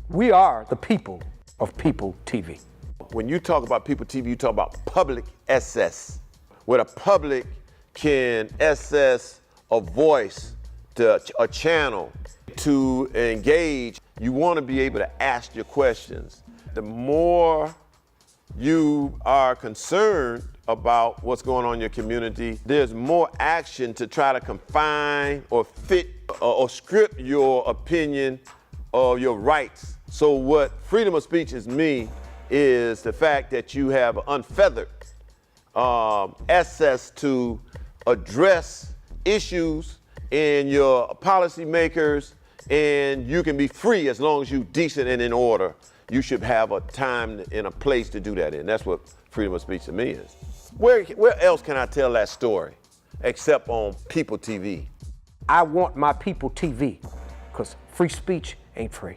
We are the people of People TV. When you talk about People TV, you talk about public access, where the public can access a voice, to a channel to engage. You want to be able to ask your questions. The more you are concerned about what's going on in your community, there's more action to try to confine or fit or script your opinion or your rights. So what freedom of speech is me is the fact that you have unfeathered access to address issues in your policymakers, and you can be free as long as you're decent and in order. You should have a time and a place to do that in. That's what freedom of speech to me is. Where else can I tell that story except on People TV? I want my People TV, because free speech ain't free.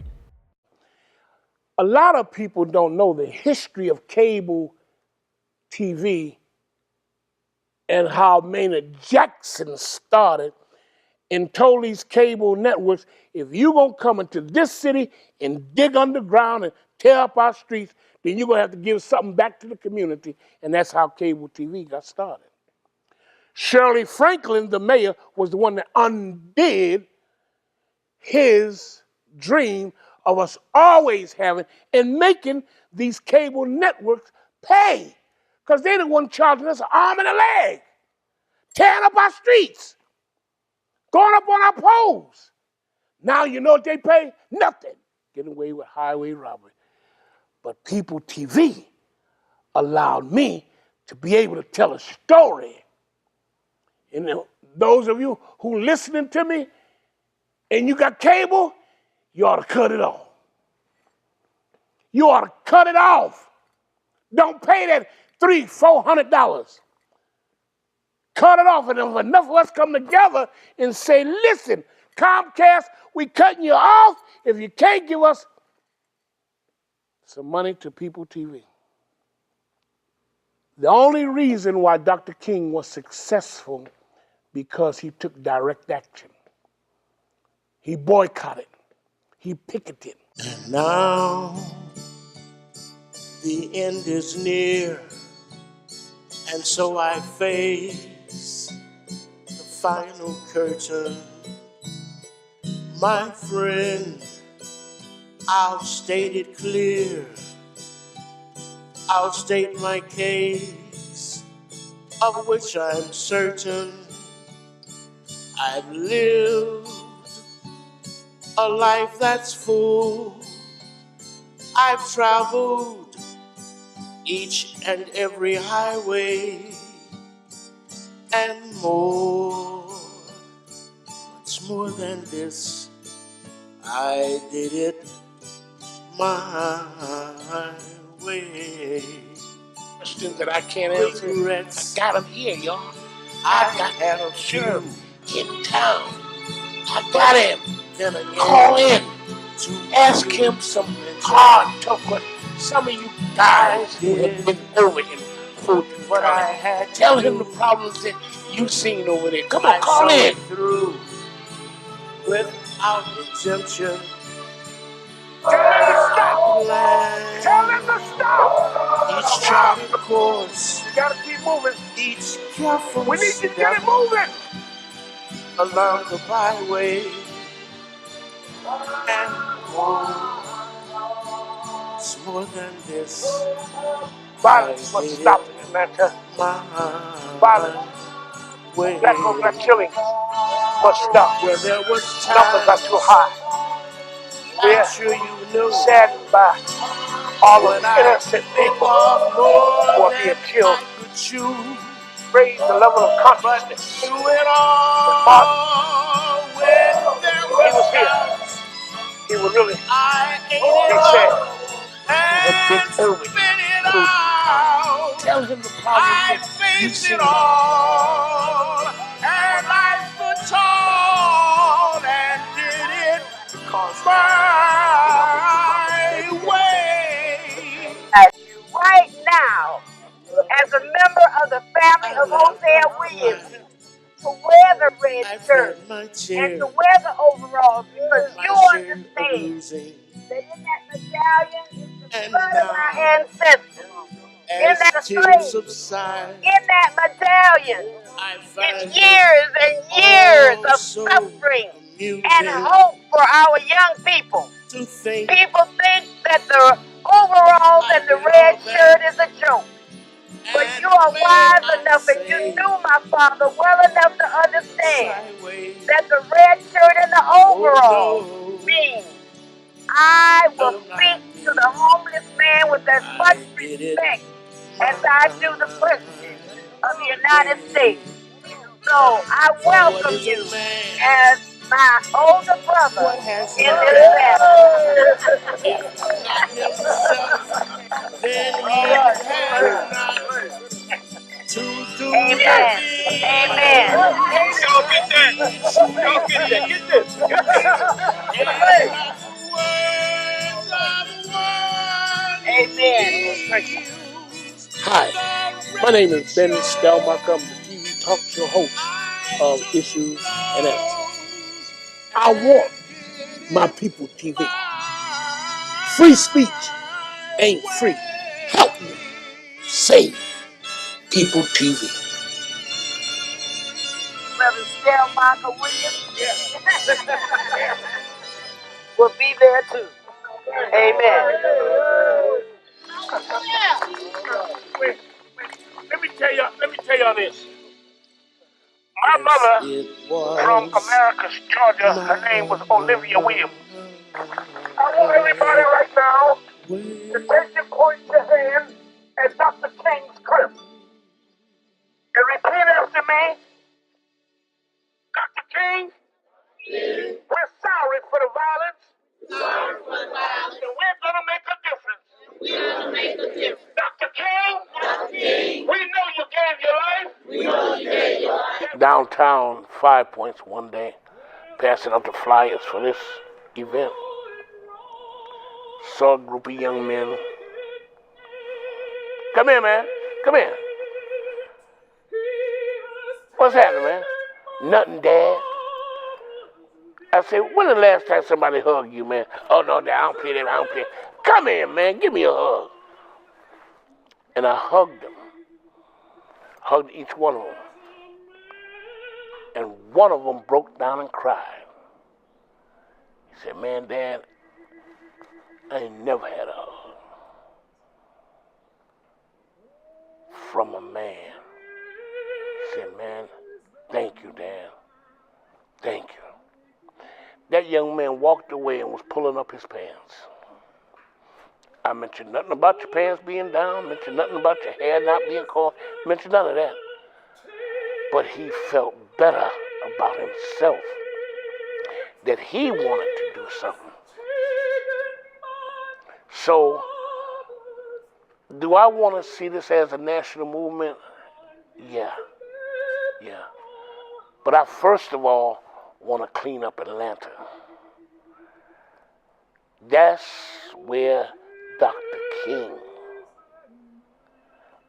A lot of people don't know the history of cable TV and how Maynard Jackson started and told these cable networks, if you're gonna come into this city and dig underground and tear up our streets, then you're gonna have to give something back to the community, and that's how cable TV got started. Shirley Franklin, the mayor, was the one that undid his dream of us always having and making these cable networks pay, because they the one charging us an arm and a leg, tearing up our streets, going up on our poles. Now you know what they pay? Nothing. Getting away with highway robbery. But People TV allowed me to be able to tell a story. And those of you who listening to me and you got cable, you ought to cut it off. You ought to cut it off. Don't pay that $300-400. Cut it off, and if enough of us come together and say, listen, Comcast, we cutting you off if you can't give us some money to People TV. The only reason why Dr. King was successful because he took direct action. He boycotted. He picketed. And now the end is near, and so I face the final curtain. My friend, I'll state it clear. I'll state my case, of which I'm certain. I've lived a life that's full. I've traveled each and every highway and more. What's more than this, I did it my way. Questions that I can't answer. Regrets. I got them here, y'all. I got had a Sherm few. in town. I got him. Then again, Call in. Ask him some hard, tough questions. Some of you guys who have been over him, what I had. tell him the problems that you've seen over there. Come on, call in. Through without exemption. Tell him to stop. Each charted course, You gotta keep moving. each careful We need to get step it moving. along the byway, and more. It's more than this. Violence must stop in Atlanta. Violence, way. black on black killing must stop. Where there was Numbers are too high. I'm We're sure you know. saddened by all of the innocent people who are being killed. Raise the level of consciousness. Through it all, Martin, when there he was here. doubts, He would really I ate be it sad. up and been over spit it out. Tell him the I problems that you faced see. it all, and I stood tall and did it my way. As you right now, as a member of the family of Hosea Williams, to wear the red I've shirt had my and share, to wear the overalls because my you share of understand losing. that that in that medallion is the And blood of our now, ancestors. In as that the tears slaves, subside, in that medallion I is find it years and years all of so suffering and amusing hope for our young people. to think People think that the overalls I and the did red all shirt that. is a joke. But And you are may wise I enough and you say, knew my father well enough to understand sideways, that the red shirt and the oh overalls no, means I will no, not speak to me. the homeless man with as much I did it respect as I do the my President of the United way. States. So I For what welcome is a you man? as my older brother What has he in this got? family. If not himself, then he has not to do with Amen. thee. Amen. Sweet things, and not the words of one Amen. Hi, my name is Ben Stellmacher. I'm the TV talk show host of Issues and Answers. I want my people TV. Free speech ain't free. Help me save people TV. Brother Stellmacher Williams will be there too. Amen. Wait, let me tell y'all this. My mother it from was Americus, Georgia, her name was Olivia Williams. I want everybody right now to take your point to hand at Dr. King's clip and repeat after me. Dr. King, we're sorry for the violence. And we're going to make a difference. Dr. King, we know you gave your life. Downtown, 5 Points one day, passing out the flyers for this event. Saw a group of young men. Come here, man. Come here. What's happening, man? Nothing, Dad. I said, when the last time somebody hugged you, man? Oh, no, Dad, I don't play that. I don't play. Come here, man. Give me a hug. And I hugged them. Hugged each one of them. And one of them broke down and cried. He said, man, Dad, I ain't never had a hug from a man. He said, man, thank you, Dad. Thank you. That young man walked away and was pulling up his pants. I mentioned nothing about your pants being down, mentioned nothing about your hair not being combed, mentioned none of that. But he felt better about himself, that he wanted to do something. So, do I want to see this as a national movement? Yeah. But I first of all want to clean up Atlanta. That's where Dr. King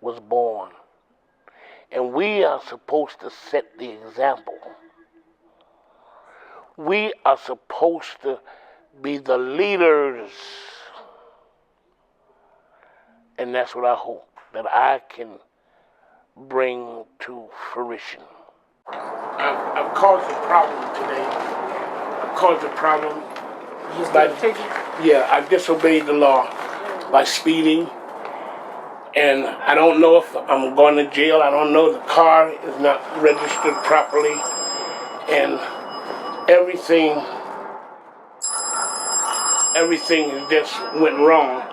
was born. And we are supposed to set the example. We are supposed to be the leaders. And that's what I hope that I can bring to fruition. I've caused a problem today. I've caused a problem. I disobeyed the law by speeding. And I don't know if I'm going to jail. I don't know, the car is not registered properly. And everything just went wrong.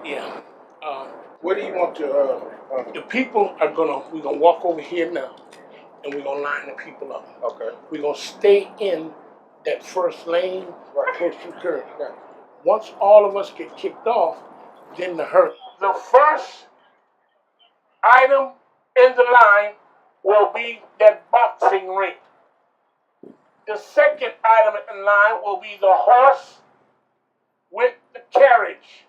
Yeah. What do you want to? The people are we're gonna walk over here now, and we're gonna line the people up. Okay. We're gonna stay in that first lane, close to the curb. Okay. Once all of us get kicked off, then the hurt. The first item in the line will be that boxing ring. The second item in the line will be the horse with the carriage.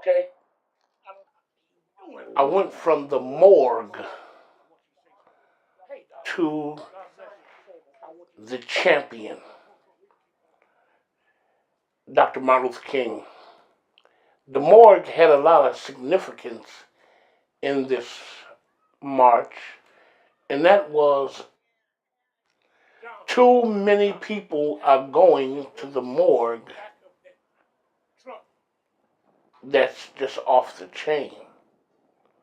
Okay. I went from the morgue to the champion, Dr. Martin Luther King. The morgue had a lot of significance in this march, and that was too many people are going to the morgue that's just off the chain.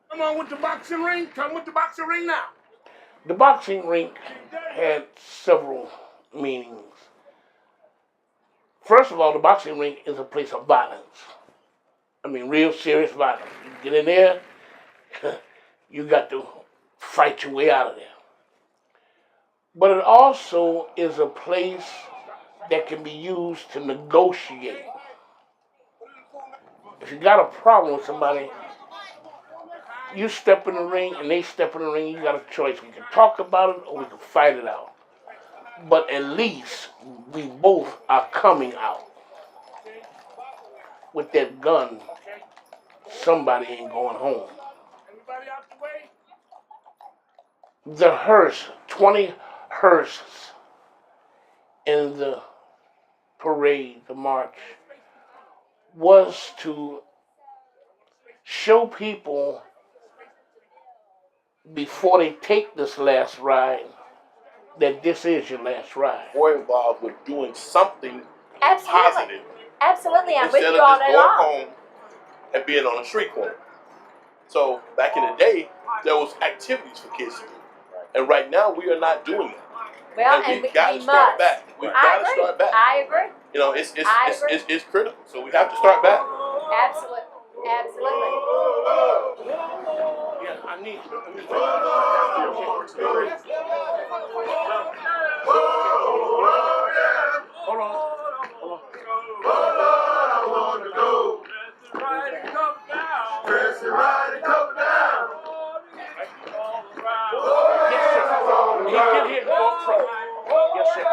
Come on with the boxing ring. Come with the boxing ring now. The boxing rink had several meanings. First of all, the boxing rink is a place of violence. I mean, real serious violence. You get in there, you got to fight your way out of there. But it also is a place that can be used to negotiate. If you got a problem with somebody, you step in the ring and they step in the ring, you got a choice. We can talk about it or we can fight it out. But at least we both are coming out. With that gun, somebody ain't going home. Everybody out the way. The hearse, 20 hearses in the parade, the march, was to show people before they take this last ride that this is your last ride. More involved with doing something Absolutely. positive Absolutely, I'm with instead you of all just day going long. home and being on a street corner. So back in the day, there was activities for kids to do, and right now we are not doing that. Well, and we got to start must. back. We've got to start back. I agree. You know, it's critical. So we have to start back. Absolutely. Absolutely. Yeah, I need you. Hold on. Press it right and come down. Yes, sir. He can hear you up front. Yes, sir.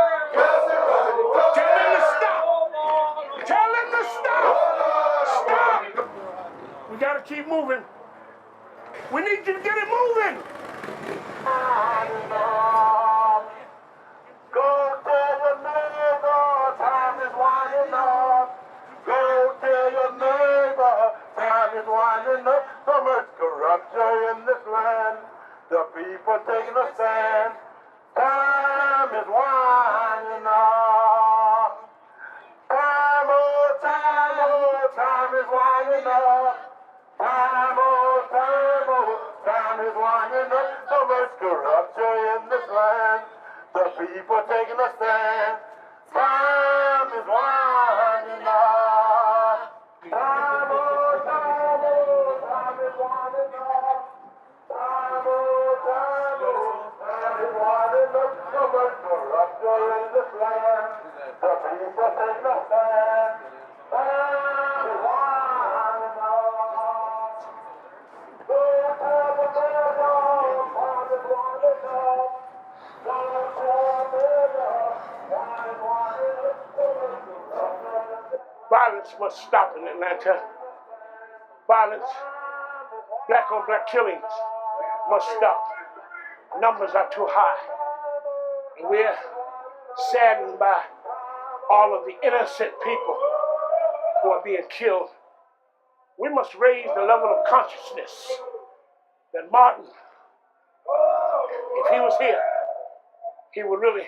Tell him to stop. Tell him to stop. Stop. We gotta keep moving. We need you to get it moving. Go tell your neighbor, time is winding up. Go tell your neighbor, time is winding up. So much corruption in this land. The people taking a stand. Time is winding up. Time, oh, time is winding up. Time, oh, time is winding up. So much corruption in this land. The people taking a stand. Time is winding up. Time, oh, time is winding up. Time, oh, time is winding up. So much corruption in this land. The people taking a stand. Time is winding up. Go tell the neighbor, time is winding up. Go tell the neighbor, time is winding up. So much corruption. Violence must stop in Atlanta. Violence, black on black killings must stop. Numbers are too high. And we're saddened by all of the innocent people who are being killed. We must raise the level of consciousness that Martin, if he was here, he would really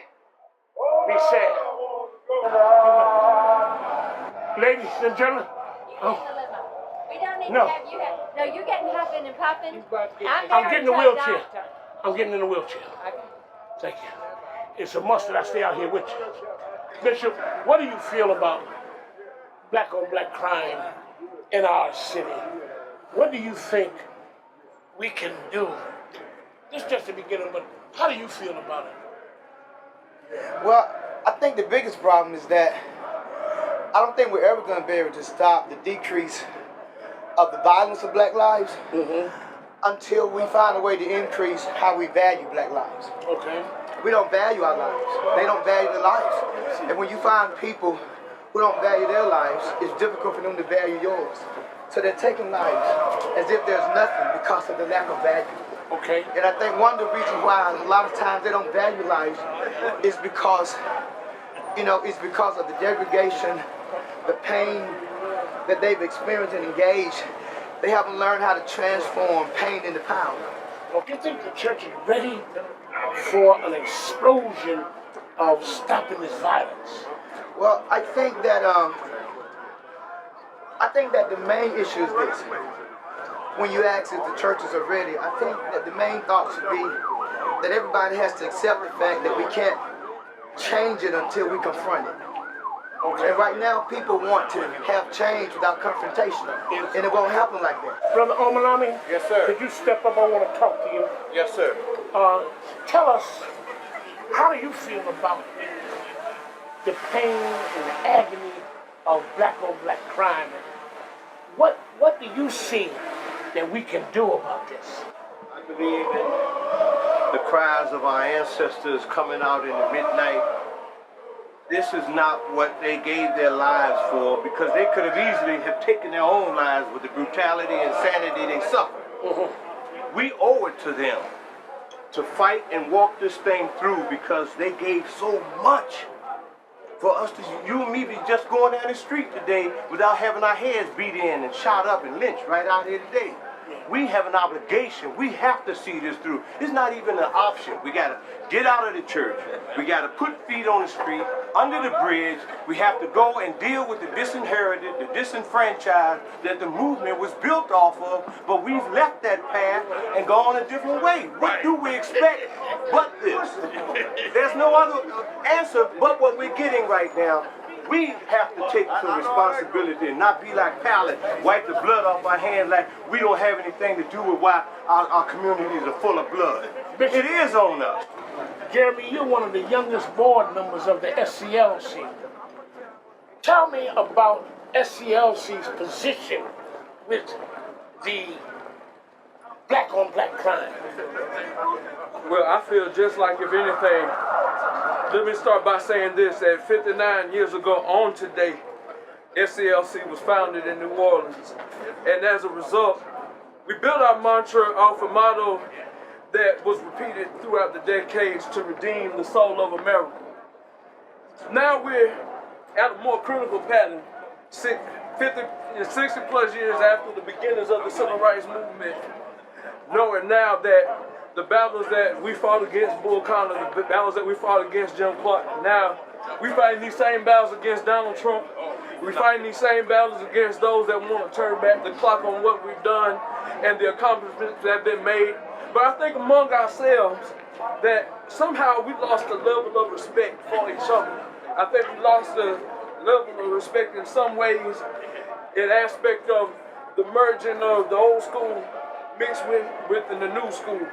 be sad. Ladies and gentlemen, We don't need No. to have you. No, you're getting huffing and puffing. I'm getting in the wheelchair. I'm getting in the wheelchair. Okay. Thank you. It's a must that I stay out here with you. Bishop, what do you feel about black on black crime in our city? What do you think we can do? This is just the beginning, but how do you feel about it? Well, I think the biggest problem is that I don't think we're ever going to be able to stop the decrease of the violence of black lives until we find a way to increase how we value black lives. Okay. We don't value our lives. They don't value their lives. And when you find people who don't value their lives, it's difficult for them to value yours. So they're taking lives as if there's nothing because of the lack of value. Okay. And I think one of the reasons why a lot of times they don't value lives is because, it's because of the degradation, the pain that they've experienced and engaged. They haven't learned how to transform pain into power. Well, do you think the church is ready for an explosion of stopping this violence? Well, I think that the main issue is this. When you ask if the churches are ready, I think that the main thought should be that everybody has to accept the fact that we can't change it until we confront it. And right now, people want to have change without confrontation, and it won't happen like that. Brother Omalami? Yes, sir. Could you step up? I want to talk to you. Yes, sir. Tell us, how do you feel about the pain and the agony of black-on-black crime? What do you see that we can do about this? I believe in the cries of our ancestors coming out in the midnight. This is not what they gave their lives for, because they could have easily have taken their own lives with the brutality and insanity they suffered. Mm-hmm. We owe it to them to fight and walk this thing through, because they gave so much for us to, you and me, be just going down the street today without having our heads beat in and shot up and lynched right out here today. We have an obligation. We have to see this through. It's not even an option. We got to get out of the church. We got to put feet on the street, under the bridge. We have to go and deal with the disinherited, the disenfranchised that the movement was built off of, but we've left that path and gone a different way. What do we expect but this? There's no other answer but what we're getting right now. We have to take some responsibility and not be like Pilate, wipe the blood off our hands like we don't have anything to do with why our communities are full of blood. It is on us. Jeremy, you're one of the youngest board members of the SCLC. Tell me about SCLC's position with the black-on-black crime. Well, I feel just like, if anything, let me start by saying this, that 59 years ago on today, SCLC was founded in New Orleans. And as a result, we built our mantra off a motto that was repeated throughout the decades to redeem the soul of America. Now we're at a more critical pattern, 60 plus years after the beginnings of the Civil Rights Movement, knowing now that the battles that we fought against Bull Connor, the battles that we fought against Jim Clark, now we fighting these same battles against Donald Trump. We fighting these same battles against those that want to turn back the clock on what we've done and the accomplishments that have been made. But I think among ourselves that somehow we lost a level of respect for each other. I think we lost a level of respect in some ways, in aspect of the merging of the old school mixed with the new school.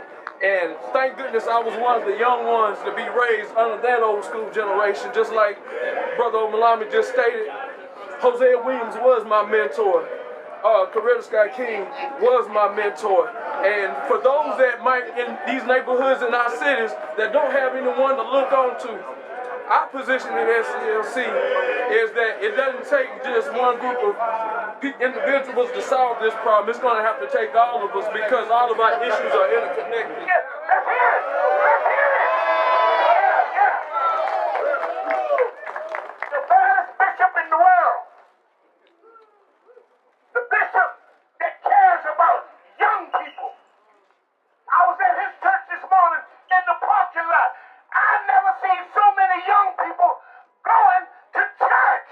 And thank goodness I was one of the young ones to be raised under that old school generation, just like Brother Omalami just stated. Hosea Williams was my mentor. Coretta Scott King was my mentor. And for those that might, in these neighborhoods in our cities, that don't have anyone to look on to, our position in SCLC is that it doesn't take just one group of individuals to solve this problem. It's going to have to take all of us, because all of our issues are interconnected. Let's hear it! Let's hear it! The baddest bishop in the world. The bishop that cares about young people. I was at his church this morning in the parking lot. I've never seen so many young people going to church.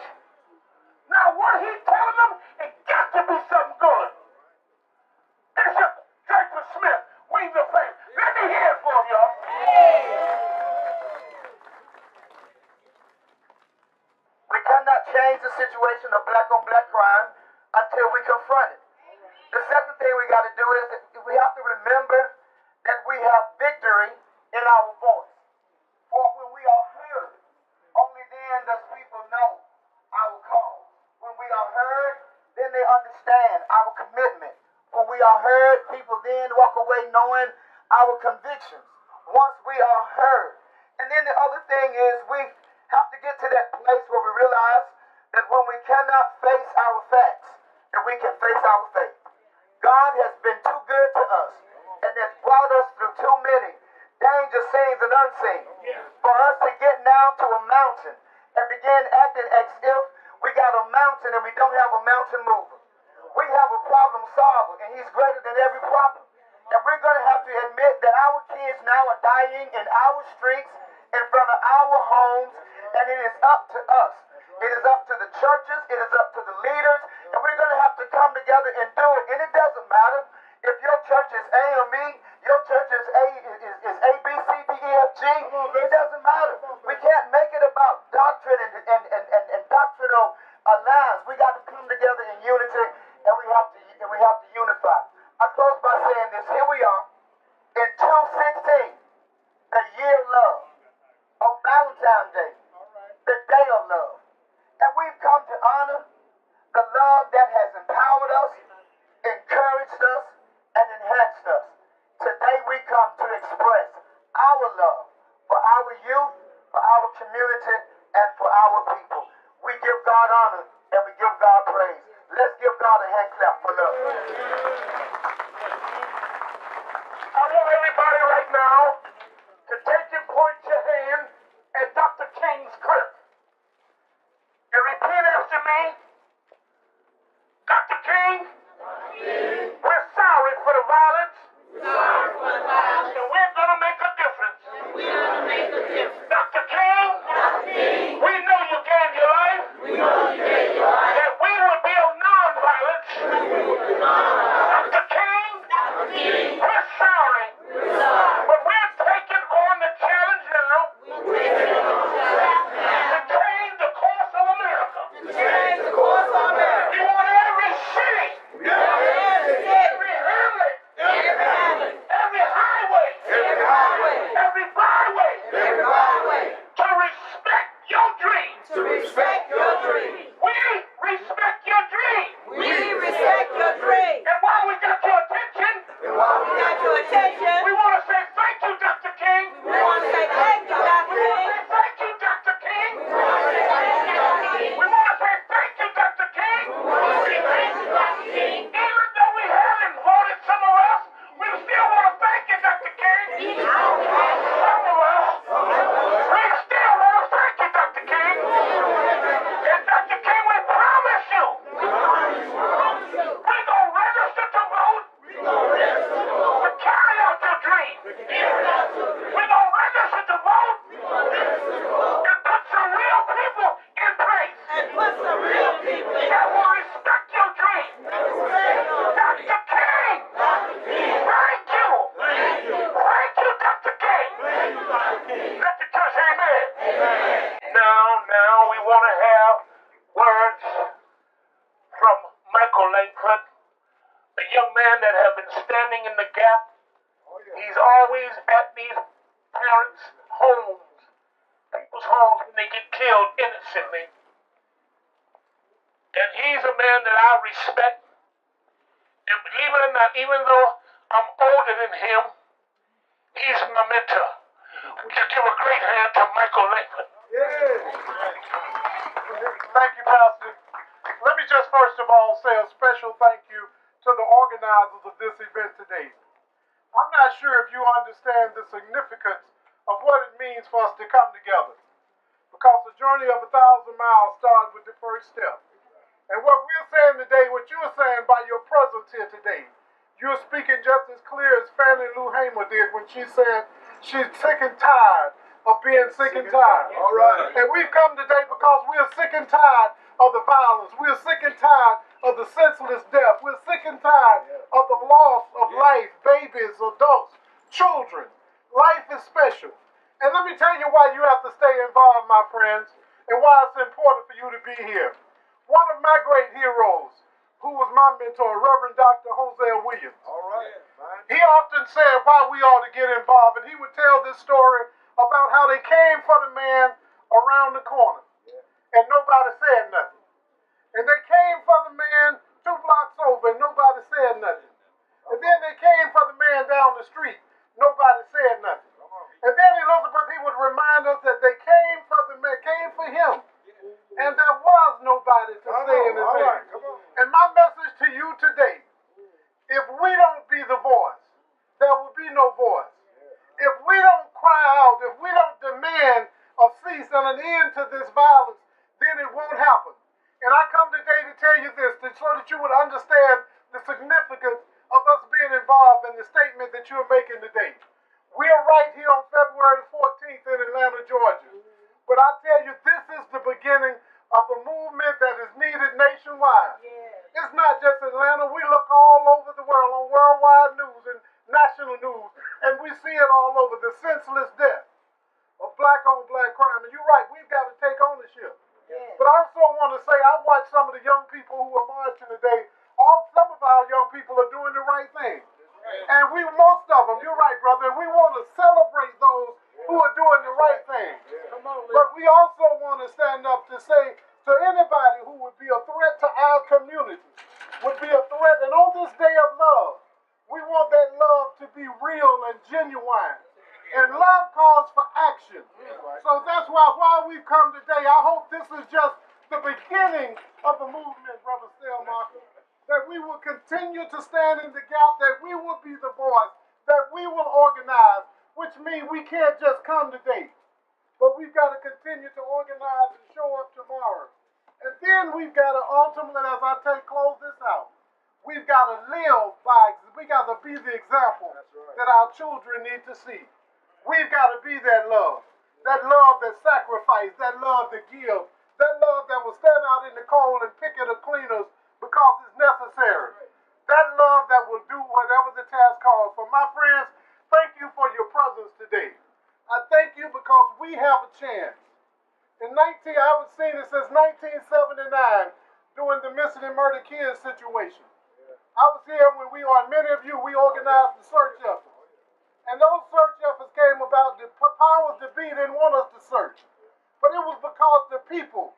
Now what he's telling them, it got to be something good. Bishop Draper Smith, we the faith. Let me hear it for y'all. We cannot change the situation of black-on-black crime until we confront it. The second thing we got to do is that we have to remember that we have victory in our voice. For when we are heard, only then does people know our cause. When we are heard, then they understand our commitment. When we are heard, people then walk away knowing our convictions. Once we are heard. And then the other thing is we have to get to that place where we realize that when we cannot face our facts, that we can face our faith. God has been too good to us and has brought us through too many danger scenes and unseen for us to get now to a mountain and begin acting as if we got a mountain and we don't have a mountain mover. We have a problem solver, and he's greater than every problem. And we're going to have to admit that our kids now are dying in our streets, in front of our homes, and it is up to us. It is up to the churches, it is up to the leaders, and we're going to have to come together and do it. And it doesn't matter if your church is A or me, your church is A, B, C, D, E, F, G. It doesn't matter. We can't make it about doctrine and doctrinal lines. We got to come together in unity, and we have to unify. I close by saying this. Here we are in 2016, the year of love, on Valentine's Day, the day of love. And we've come to honor the love that has empowered us, encouraged us, and enhanced us. Today we come to express our love for our youth, for our community, and for our people. We give God honor and we give God praise. Let's give God a hand clap for love. I want everybody right now to take and point your hand at Dr. King's grip. And repeat after me. Dr. King, we're sorry for the violence. And we're going to make a difference. Dr. King, we know you gave your life. That we would be of non-violence. Dr. King, we're sorry. But we're taking on the challenge now to change the course of America. We want every city, every hamlet, every highway, every byway to respect your dreams. We respect your dream. And while we got your attention, we want to say thank you, Dr. King. We want to say thank you, Dr. King. We want to say thank you, Dr. King. Even though we haven't voted some of us, we still want to thank you, Dr. King. Some of us, we still want to thank you, Dr. King. And Dr. King, we promise you, we're going to register to vote to carry out your dream. We're going to register to vote and put some real people in place that will respect your dream. Dr. King, thank you. Thank you, Dr. King. Let the church say amen. Now we want to have words from Michael Langford, a young man that have been standing in the gap. He's always at these parents' homes, people's homes when they get killed innocently. And he's a man that I respect. And believe it or not, even though I'm older than him, he's my mentor. Would you give a great hand to Michael Langford? Thank you, Pastor. Let me just first of all say a special thank you to the organizers of this event today. I'm not sure if you understand the significance of what it means for us to come together, because the journey of 1,000 miles starts with the first step. And what we're saying today, what you're saying by your presence here today, you're speaking just as clear as Fannie Lou Hamer did when she said she's sick and tired of being sick and tired. All right. And we've come today because we're sick and tired of the violence. We're sick and tired of the senseless death. We're sick and tired of the loss of life, babies, adults, children. Life is special. And let me tell you why you have to stay involved, my friends, and why it's important for you to be here. One of my great heroes, who was my mentor, Reverend Dr. Hosea Williams. All right. He often said why we ought to get involved, and he would tell this story about how they came for the man around the corner, and nobody said nothing. And they came for the man 2 blocks over, and nobody said nothing. And then they came for the man down the street. Nobody said nothing. And then Elizabeth, he would remind us that they came for the man, came for him, and there was nobody you today, if we don't be the voice, there will be no voice. If we don't cry out, if we don't demand a cease and an end to this violence, then it won't happen. And I come today to tell you this, so that you would understand the significance of us being involved in the statement that you're making today. We are right here on February the 14th in Atlanta, Georgia. But I tell you, this is the beginning of a movement that is needed nationwide. It's not just Atlanta. We look all over the world on worldwide news and national news, and we see it all over, the senseless death of black-on-black crime. And you're right, we've got to take ownership. But I also want to say, I watched some of the young people who are marching today. Some of our young people are doing the right thing. And most of them, you're right, brother, we want to celebrate those who are doing the right thing. But we also want to stand up to say to anybody who would be a threat to our community, would be a threat. And on this day of love, we want that love to be real and genuine. And love calls for action. So that's why while we've come today, I hope this is just the beginning of the movement, Brother Stellmacher, that we will continue to stand in the gap, that we will be the voice, that we will organize, which means we can't just come today, but we've got to continue to organize and show up tomorrow. And then we've got to ultimately, as I close this out, we've got to live by, we got to be the example that our children need to see. We've got to be that love that sacrificed, that love that gives, that love that will stand out in the cold and pick at the cleaners because it's necessary. That love that will do whatever the task calls for. My friends, thank you for your presence today. I thank you because we have a chance. I was seeing it since 1979 during the missing and murdered kids situation. I was here when many of you, we organized the search effort. And those search efforts came about, the powers that be didn't want us to search. But it was because the people,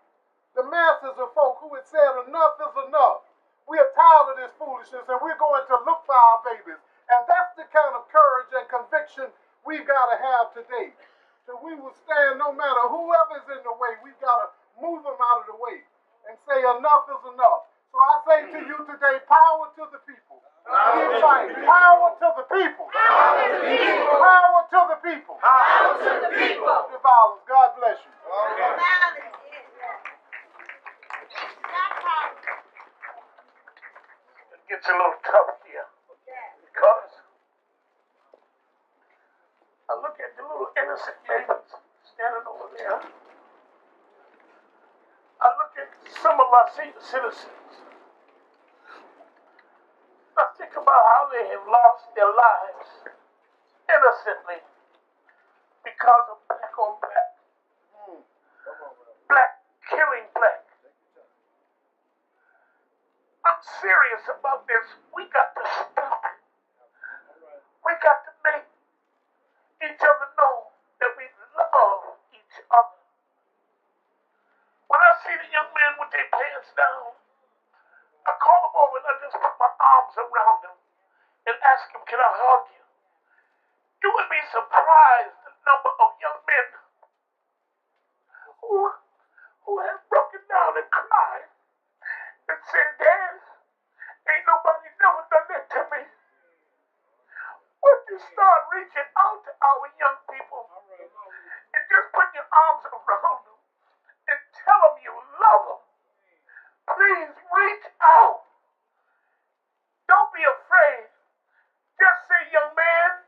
the masses of folk who had said enough is enough. We are tired of this foolishness and we're going to look for our babies. And that's the kind of courage and conviction we've got to have today. So we will stand no matter whoever's in the way, we've got to move them out of the way and say enough is enough. So I say to you today, power to the people. Keep fighting. Power to the people. Power to the people. Power to the people. Power to the people. The violence. God bless you. It gets a little tough here because I look at the little innocent babies standing over there. I look at some of our senior citizens. I think about how they have lost their lives innocently because of black on black. Black killing black. I'm serious about this. We got to stop. We got to make each other know that we love each other. When I see the young men with their pants down, I call them over and I just put my arms around them and ask them, can I hug you? You would be surprised the number of young men who have broken down and cried and said, Dad, ain't nobody never done that to me. What you start reaching out to our young people and just put your arms around them and tell them you love them. Please reach out. Don't be afraid. Just say, young man,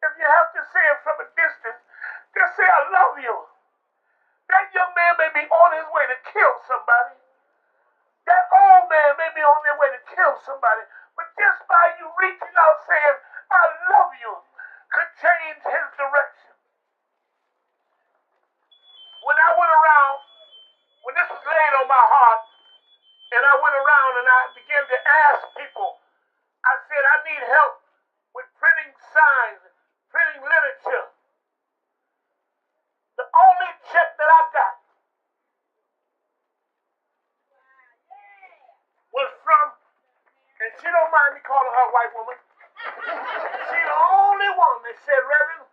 if you have to say it from a distance, just say, I love you. That young man may be on his way to kill somebody. That old man may be on their way to kill somebody. But just by you reaching out saying, I love you, could change his direction. When I went around, when this was laid on my heart, and I went around and I began to ask people, I said, I need help with printing signs, printing literature. The only check that I got was from, and she don't mind me calling her a white woman, she's the only one that said, Reverend,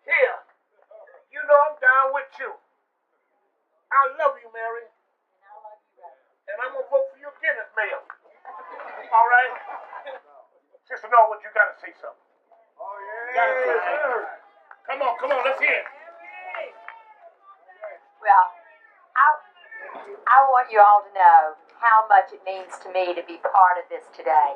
here, you know I'm down with you. I love you, Mary. And I'm going to vote for you again as mayor. All right? Sister Norwood, you got to say something. Oh, yeah. Gotta say something. Come on, let's hear it. Well, I want you all to know how much it means to me to be part of this today.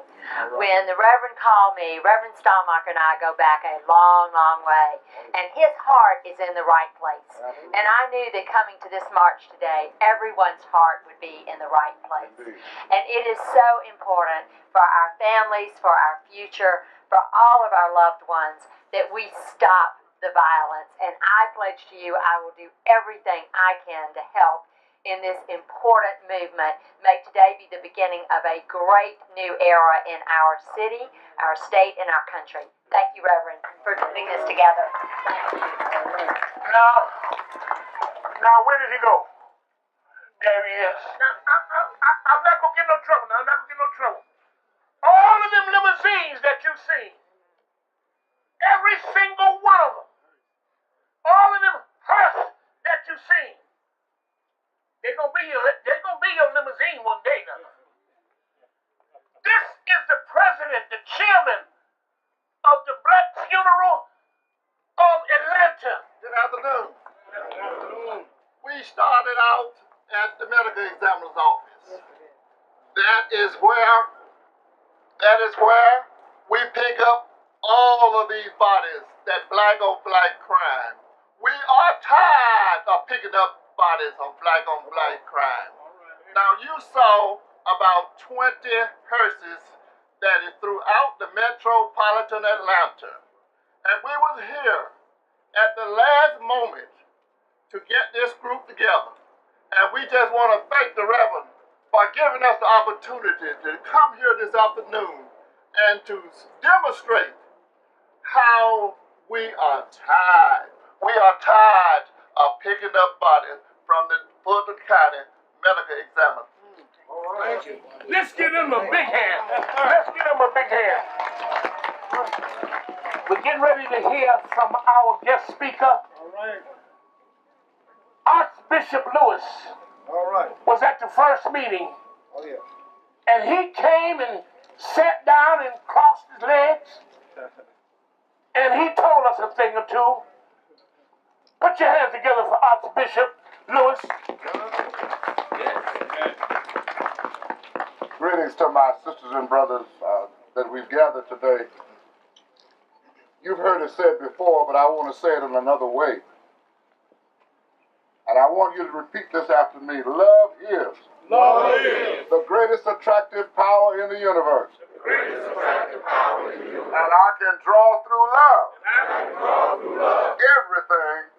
When the Reverend called me, Reverend Stellmacher and I go back a long, long way, and his heart is in the right place. And I knew that coming to this march today, everyone's heart would be in the right place. And it is so important for our families, for our future, for all of our loved ones, that we stop the violence. And I pledge to you, I will do everything I can to help in this important movement. May today be the beginning of a great new era in our city, our state, and our country. Thank you, Reverend, for putting this together. Now, where did he go? There he is. Now, I'm not going to get no trouble. All of them limousines that you've seen, every single one of them, all of them hearse that you've seen, they're gonna be your limousine one day now. This is the president, the chairman of the Black Funeral of Atlanta. Good afternoon. We started out at the medical examiner's office. That is where we pick up all of these bodies, that black on black crime. We are tired of picking up bodies of black on black crime. Now you saw about 20 hearses that is throughout the metropolitan Atlanta. And we was here at the last moment to get this group together. And we just want to thank the Reverend for giving us the opportunity to come here this afternoon and to demonstrate how we are tired. We are tired of picking up bodies from the Fulton County Medical Examiner. Let's give him a big hand. We're getting ready to hear from our guest speaker. All right. Archbishop Lewis was at the first meeting. Oh, yeah. And he came and sat down and crossed his legs. And he told us a thing or two. Put your hands together for Archbishop Lewis. Greetings to my sisters and brothers that we've gathered today. You've heard it said before, but I want to say it in another way. And I want you to repeat this after me. Love is the greatest attractive power in the universe. And I can draw through love everything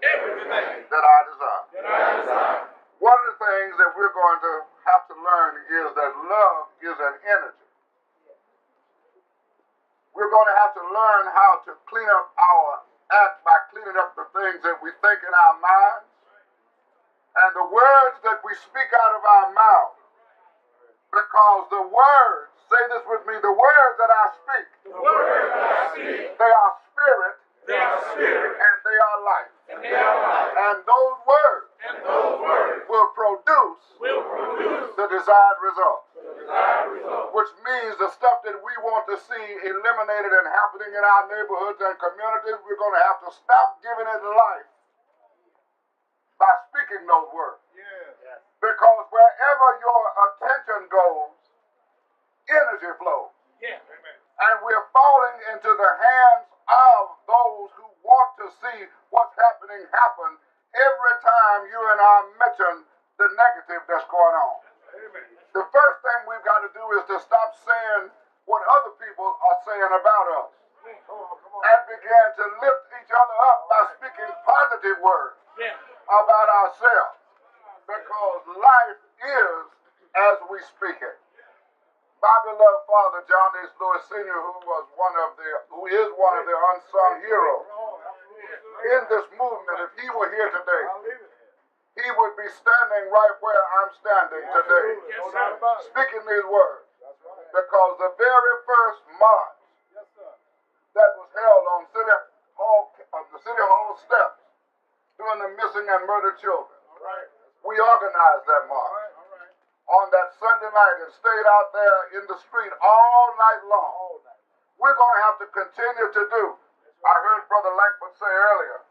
that I desire. One of the things that we're going to have to learn is that love is an energy. We're going to have to learn how to clean up our act by cleaning up the things that we think in our minds and the words that we speak out of our mouth. Because the words, say this with me, the words that I speak, they are spirit, and they are life. And those words will produce the desired result. Which means the stuff that we want to see eliminated and happening in our neighborhoods and communities, we're going to have to stop giving it life by speaking those words. Because wherever your attention goes, energy flows. And we're falling into the hands of those who want to see what's happening happen every time you and I mention the negative that's going on. The first thing we've got to do is to stop saying what other people are saying about us and begin to lift each other up by speaking positive words about ourselves. Because life is as we speak it. My beloved father, John H. Lewis Sr., who is one of the unsung heroes in this movement, if he were here today, he would be standing right where I'm standing today, speaking these words. Because the very first march that was held on the City Hall steps during the missing and murdered children, we organized that march. on that Sunday night and stayed out there in the street all night long. We're going to have to continue to do. I heard Brother Langford say earlier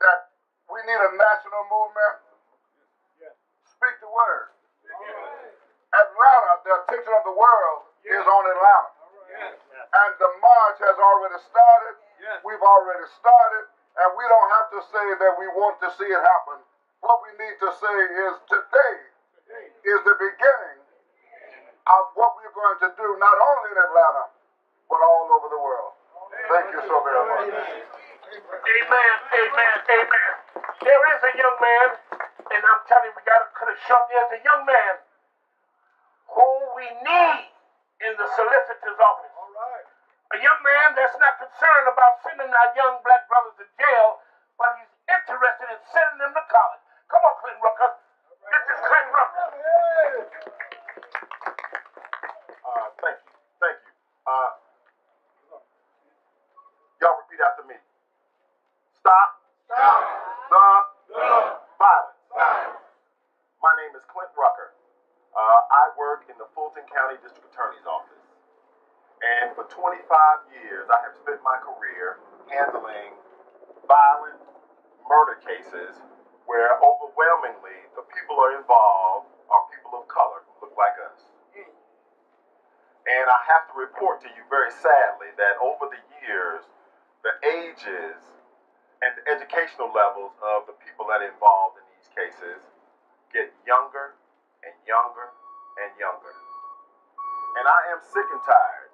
that we need a national movement. Speak the word. Atlanta, the attention of the world is on Atlanta. And the march has already started. We've already started. And we don't have to say that we want to see it happen. What we need to say is today is the beginning of what we're going to do, not only in Atlanta, but all over the world. Thank you so very much. Amen, amen, amen. There is a young man, and I'm telling you, we got to cut it short. There's a young man who we need in the solicitor's office. A young man that's not concerned about sending our young black brothers to jail, but he's interested in sending them to college. Come on, Clinton Rucker. This is Clinton Rucker. Thank you. Y'all repeat after me. Stop. The violence. My name is Clint Rucker. I work in the Fulton County District Attorney's Office. And for 25 years, I have spent my career handling violent murder cases where overwhelmingly the people are involved are people of color who look like us. And I have to report to you very sadly that over the years, the ages and the educational levels of the people that are involved in these cases get younger and younger and younger. And I am sick and tired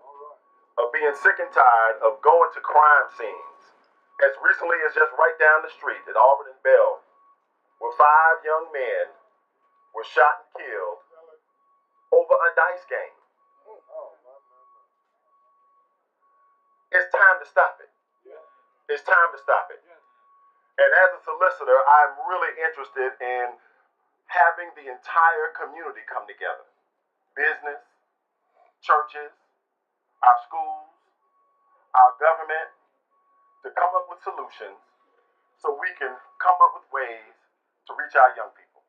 of being sick and tired of going to crime scenes as recently as just right down the street at Auburn and Bell, where 5 young men were shot and killed over a dice game. It's time to stop it. It's time to stop it. And as a solicitor, I'm really interested in having the entire community come together. Business, churches, our schools, our government, to come up with solutions so we can come up with ways to reach our young people.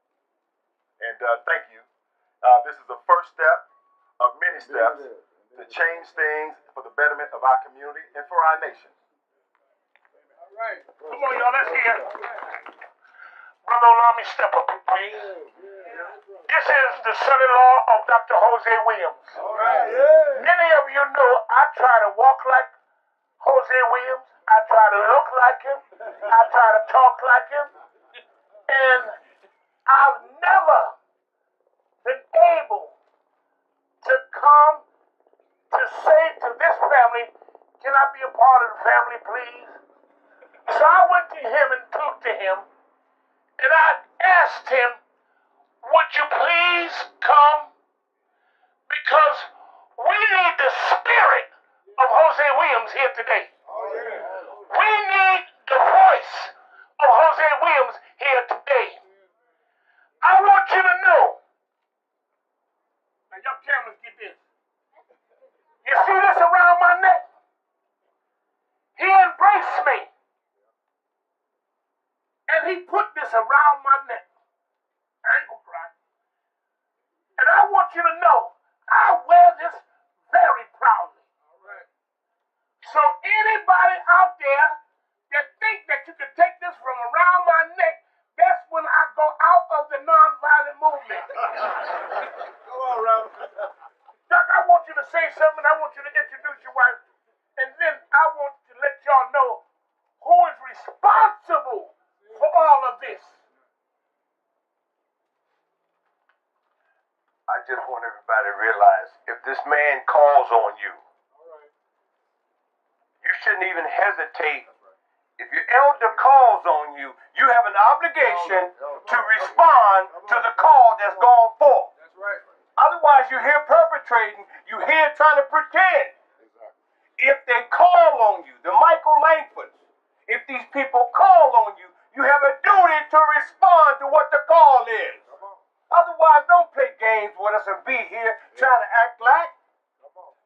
And thank you. This is the first step of many steps to change things for the betterment of our community and for our nation. All right. Come on, y'all, let's hear. Brother, allow me to step up, please. This is the son-in-law of Dr. Jose Williams. All right. Many of you know I try to walk like Jose Williams. I try to look like him. I try to talk like him. And I've never been able to come to say to this family, can I be a part of the family, please? So I went to him and talked to him, and I asked him, would you please come? Because we need the spirit of Jose Williams here today. We need the voice of Jose Williams here today. I want you to know. Now, y'all cameras, get this. You see this around my neck? He embraced me. And he put this around my neck. I ain't gonna cry. And I want you to know, I wear this very proudly. So anybody out there that think that you can take this from around my neck, that's when I go out of the nonviolent movement. Come on, Robert. Doc, I want you to say something. I want you to introduce your wife. And then I want to let y'all know who is responsible for all of this. I just want everybody to realize if this man calls on you, you shouldn't even hesitate. If your elder calls on you, you have an obligation to respond to the call that's gone forth. That's right. Otherwise, you're here perpetrating, you're here trying to pretend. If they call on you, the Michael Langfords, if these people call on you, you have a duty to respond to what the call is. Otherwise, don't play games with us and be here trying to act like.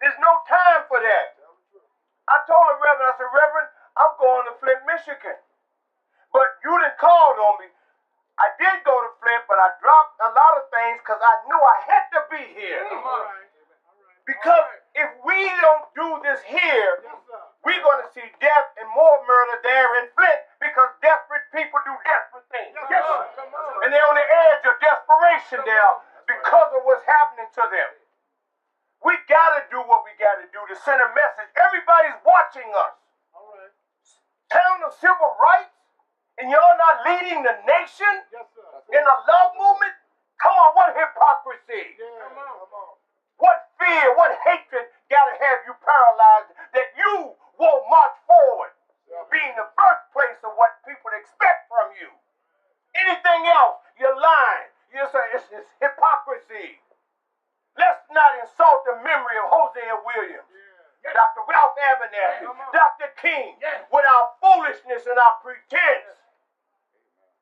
There's no time for that. I told the Reverend, I said, Reverend, I'm going to Flint, Michigan. But you didn't call on me. I did go to Flint, but I dropped a lot of things because I knew I had to be here. Because if we don't do this here, we're going to see death and more murder there in Flint because desperate people do desperate things. And they're on the edge of desperation there because of what's happening to them. We got to do what we got to do to send a message. Everybody's watching us. Town of civil rights, and y'all not leading the nation in a love movement? Come on, what hypocrisy. What fear, what hatred got to have you paralyzed that you won't march forward, being the birthplace of what people expect from you. Anything else, you're lying. You're saying it's hypocrisy. Let's not insult the memory of Hosea Williams, Dr. Ralph Abernathy, Dr. King, with our foolishness and our pretense.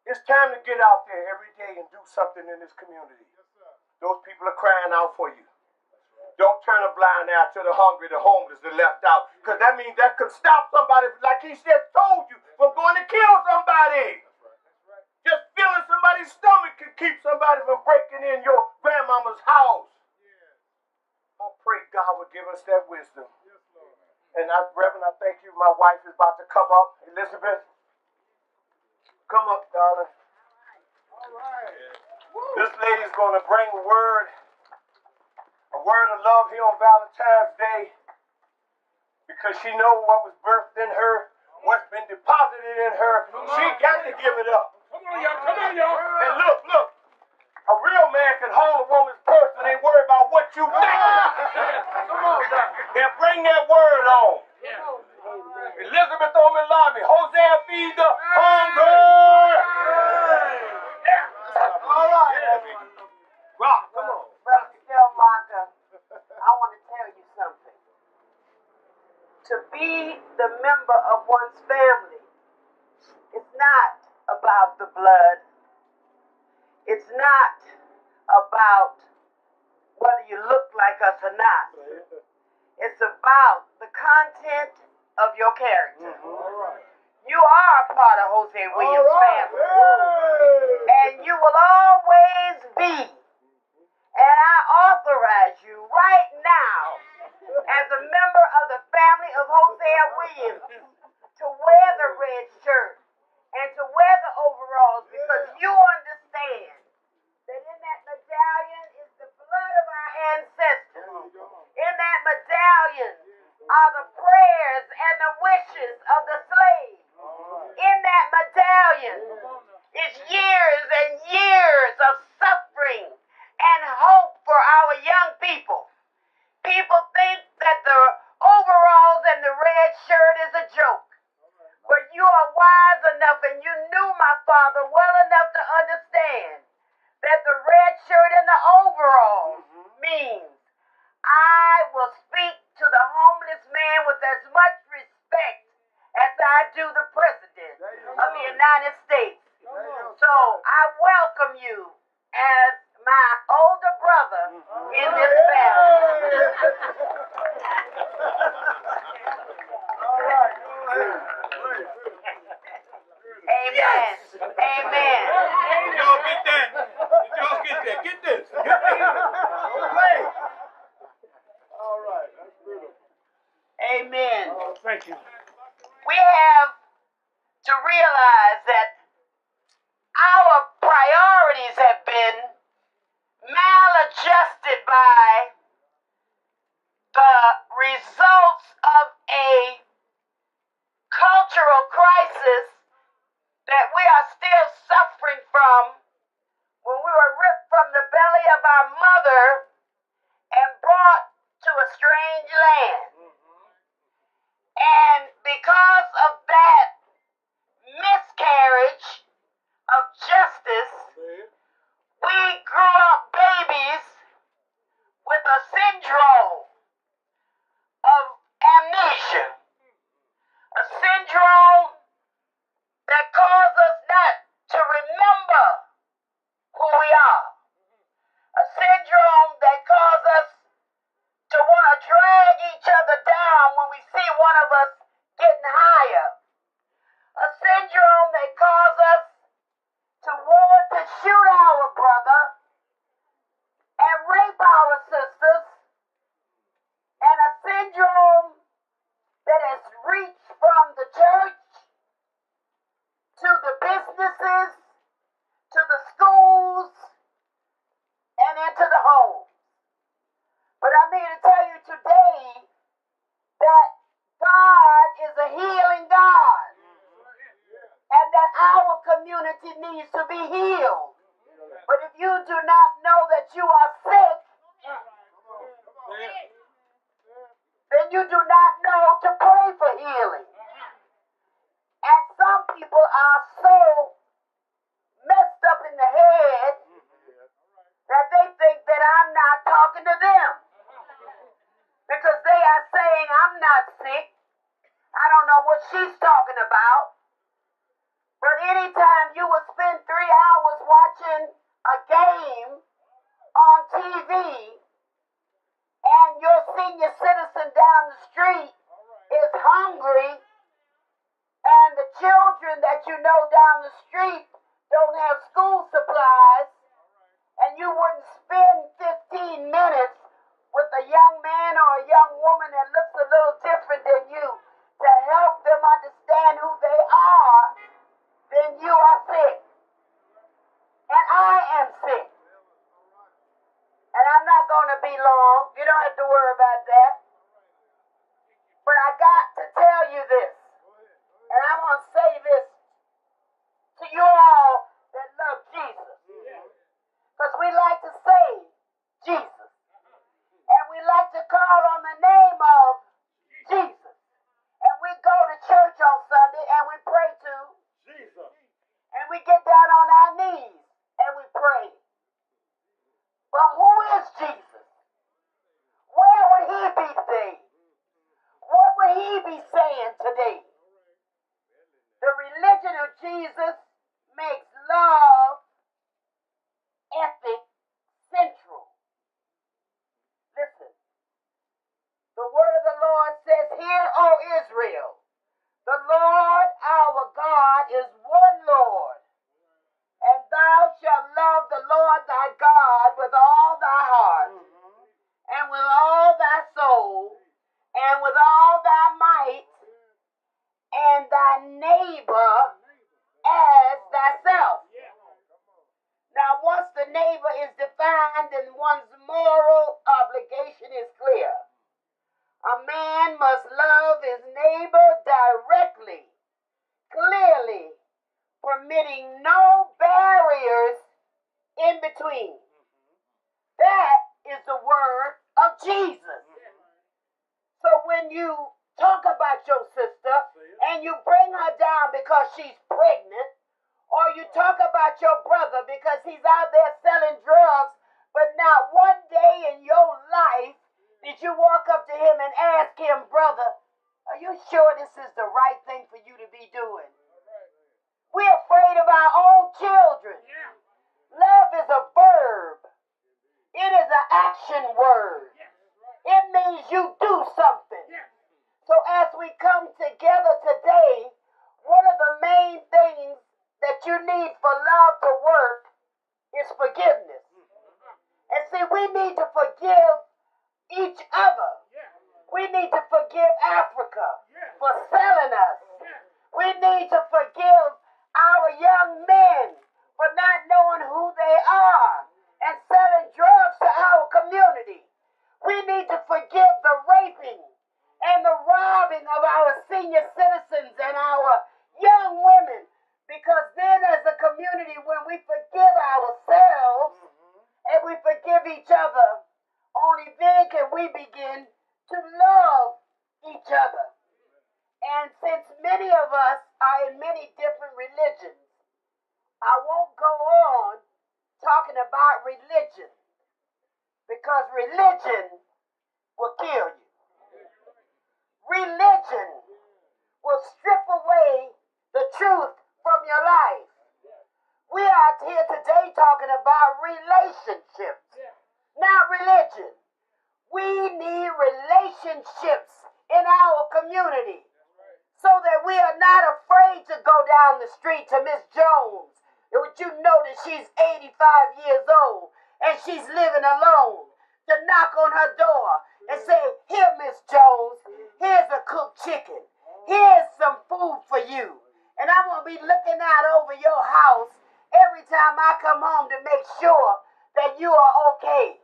It's time to get out there every day and do something in this community. Those people are crying out for you. Don't turn a blind eye to the hungry, the homeless, the left out, because that means that could stop somebody, like he just told you, from going to kill somebody. Just feeling somebody's stomach could keep somebody from breaking in your grandmama's house. I pray God will give us that wisdom. And Reverend, I thank you. My wife is about to come up. Elizabeth, come up, darling. This lady's going to bring a word of love here on Valentine's Day, because she knows what was birthed in her, what's been deposited in her. She got to give it up. Come on, y'all. And look, a real man can hold a woman's purse and ain't worry about what you think. Come on, and bring that word on. Elizabeth on the lobby. Hosea, feed the hungry. All right. Rock, come on. Brother Stellmacher, I want to tell you something. To be the member of one's family is not about the blood. It's not about whether you look like us or not. It's about the content of your character. You are a part of Hosea Williams' family. And you will always be. And I authorize you right now, as a member of the family of Hosea Williams, to wear the red shirt and to wear the overalls, because you understand that in that medallion is the blood of our ancestors. In that medallion are the prayers and the wishes of the slaves. In that medallion is years and years of suffering and hope for our young people. People think that the overalls and the red shirt is a joke. But you are wise enough and you knew my father well enough to understand that the red shirt and the overalls means I will speak to the homeless man with as much respect as I do the President of the United States. So I welcome you as my older brother in this family. Amen. Amen. Did y'all get that? Did y'all get that? Get this. Okay. All right. That's beautiful. Amen. Thank you. We have to realize that our priorities have been maladjusted by the results of a cultural crisis that we are still suffering from when we were ripped from the belly of our mother and brought to a strange land. And because of that miscarriage of justice, we grew up babies with a syndrome of amnesia, a syndrome that caused us not to remember who we are, a syndrome that caused us to want to drag each other down when we see one of us getting higher, a syndrome that caused us to want to shoot our brother and be healed. But if you do not know that you are sick, then you do not know to pray for healing. And some people are so messed up in the head that they think that I'm not talking to them. Because they are saying I'm not sick. I don't know what she's talking about. But anytime you will spend 3 hours watching a game on TV and your senior citizen down the street is hungry and the children that you know down the street don't have school supplies, and you wouldn't spend 15 minutes with a young man or a young woman that looks a little different than you to help them understand who they are, then you are sick. And I am sick. And I'm not going to be long. You don't have to worry about that. But I got to tell you this. And I'm going to say this to you all that love Jesus. Because we like to say Jesus. And we like to call on the name of Jesus. And we go to church on Sunday and we pray to Jesus. And we get down on our knees and we pray. But who is Jesus? Where would he be today? What would he be saying today? The religion of Jesus makes love ethic central. Listen. The word of the Lord says, "Hear, O Israel, the Lord our God is one Lord, and thou shalt love the Lord thy God with all thy heart, and with all thy soul, and with all thy might, and thy neighbor as thyself." Now, once the neighbor is defined, then one's moral obligation is clear. A man must love his neighbor directly, clearly, permitting no barriers in between. That is the word of Jesus. So when you talk about your sister and you bring her down because she's pregnant, or you talk about your brother because he's out there selling drugs, but not one day in your life did you walk up to him and ask him, "Brother, are you sure this is the right thing for you to be doing?" We're afraid of our own children. Love is a verb. It is an action word. It means you do something. So as we come together today, one of the main things that you need for love to work is forgiveness. And see, we need to forgive each other. We need to forgive Africa for selling us. We need to forgive our young men for not knowing who they are and selling drugs to our community. We need to forgive the raping and the robbing of our senior citizens and our young women. Because then as a community, when we forgive ourselves and we forgive each other, only then can we begin to love each other. And since many of us are in many different religions, I won't go on talking about religion, because religion will kill you. Religion will strip away the truth from your life. We are here today talking about relationships, not religion. We need relationships in our community so that we are not afraid to go down the street to Miss Jones. Would you know that she's 85 years old and she's living alone? To knock on her door and say, "Here, Miss Jones, here's a cooked chicken. Here's some food for you. And I'm going to be looking out over your house every time I come home to make sure that you are okay."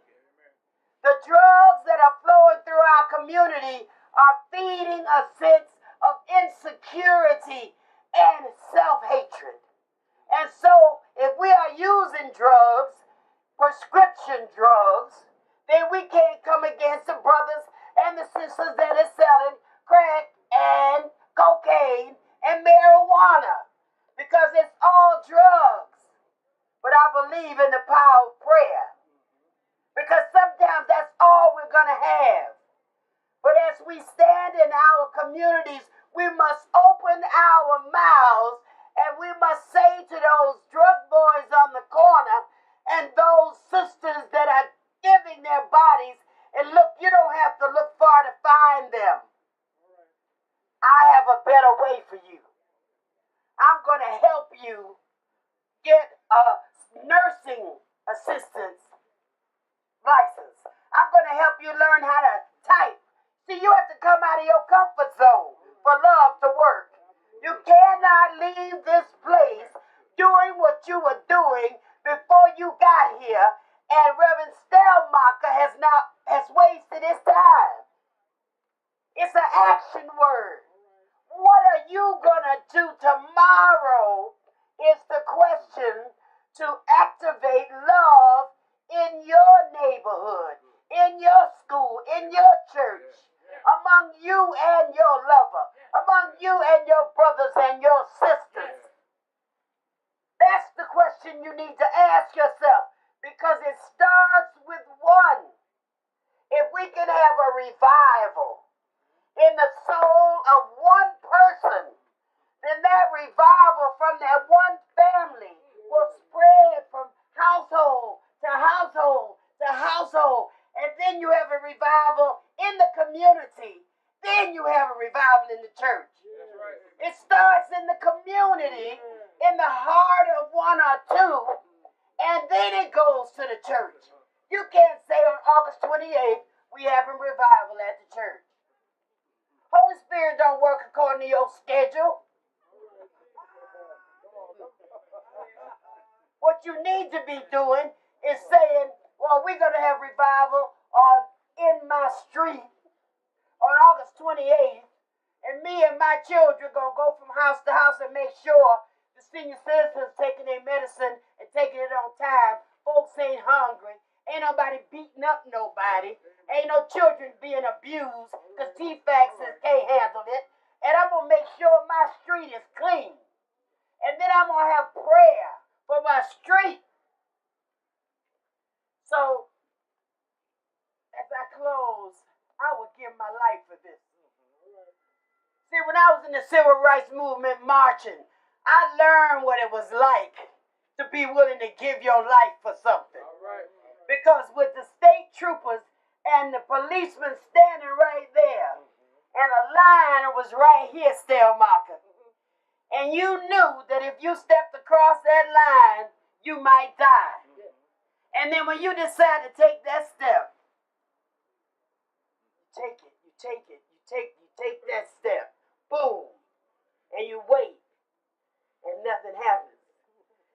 The drugs that are flowing through our community are feeding a sense of insecurity and self-hatred. And so If we are using drugs, prescription drugs, then we can't come against the brothers and the sisters that are selling crack and cocaine and marijuana, because it's all drugs. But I believe in the power of prayer, because sometimes that's all we're going to have. But as we stand in our communities, we must open our mouths and we must say to those drug boys on the corner and those sisters that are giving their bodies, and look, you don't have to look far to find them. I have a better way for you. I'm going to help you get a nursing assistance license. I'm going to help you learn how to type. See, you have to come out of your comfort zone for love to work. You cannot leave this place doing what you were doing before you got here, and Reverend Stellmacher has wasted his time. It's an action word. What are you gonna do tomorrow is the question to activate love in your neighborhood, in your school, in your church, among you and your lover, among you and your brothers and your sisters. That's the question you need to ask yourself, because it starts with one. If we can have a revival in the soul of one person, then that revival from that one family will spread from household to household to household. And then you have a revival in the community. Then you have a revival in the church. It starts in the community, in the heart of one or two, and then it goes to the church. You can't say on August 28th, we having revival at the church. Holy Spirit don't work according to your schedule. What you need to be doing is saying, well, we're going to have revival in my street on August 28th, and me and my children going to go from house to house and make sure the senior citizens taking their medicine and taking it on time. Folks ain't hungry. Ain't nobody beating up nobody. Ain't no children being abused because T-Faxes can't handle it. And I'm going to make sure my street is clean. And then I'm going to have prayer for my street. So, as I close, I would give my life for this. See, when I was in the civil rights movement marching, I learned what it was like to be willing to give your life for something. Because with the state troopers and the policemen standing right there, and a line was right here, Stellmacher, and you knew that if you stepped across that line, you might die. And then when you decide to take that step, you take that step, boom, and you wait, and nothing happens.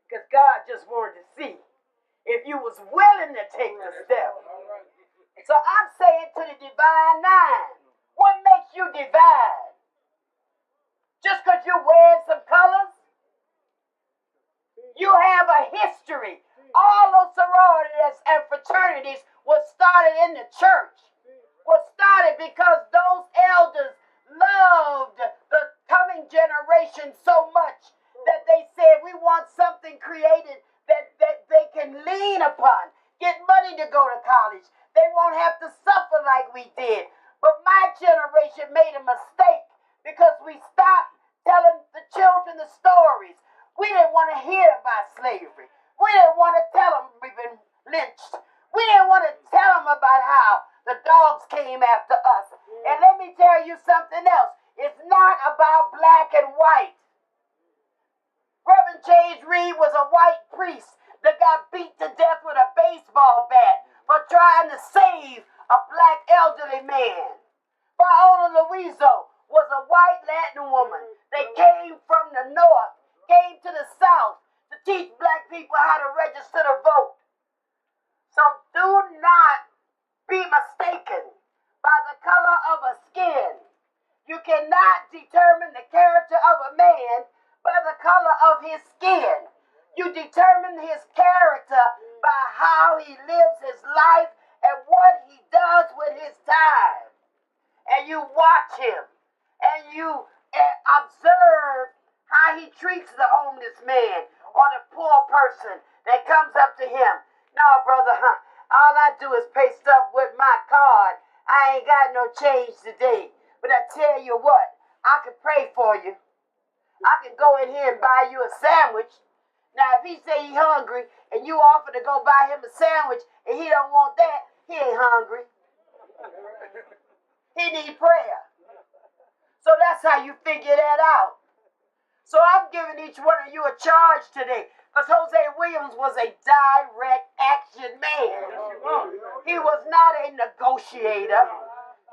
Because God just wanted to see if you was willing to take the step. So I'm saying to the divine nine, what makes you divine? Just because you're wearing some colors? You have a history. All those sororities and fraternities was started in the church. Was started because those elders loved the coming generation so much that they said, we want something created that they can lean upon. Get money to go to college. They won't have to suffer like we did. But my generation made a mistake because we stopped telling the children the stories. We didn't want to hear about slavery. We didn't want to tell them we've been lynched. We didn't want to tell them about how the dogs came after us. And let me tell you something else. It's not about black and white. Reverend James Reed was a white priest that got beat to death with a baseball bat for trying to save a black elderly man. Viola Louiso was a white Latin woman that came from the north, came to the south to teach black people how to register to vote. So do not be mistaken by the color of a skin. You cannot determine the character of a man by the color of his skin. You determine his character by how he lives his life and what he does with his time. And you watch him and you observe how he treats the homeless man or the poor person that comes up to him. No, brother, all I do is pay stuff with my card. I ain't got no change today. But I tell you what, I can pray for you. I can go in here and buy you a sandwich. Now, if he say he hungry and you offer to go buy him a sandwich and he don't want that, he ain't hungry. He need prayer. So that's how you figure that out. So I'm giving each one of you a charge today, because Jose Williams was a direct action man. He was not a negotiator.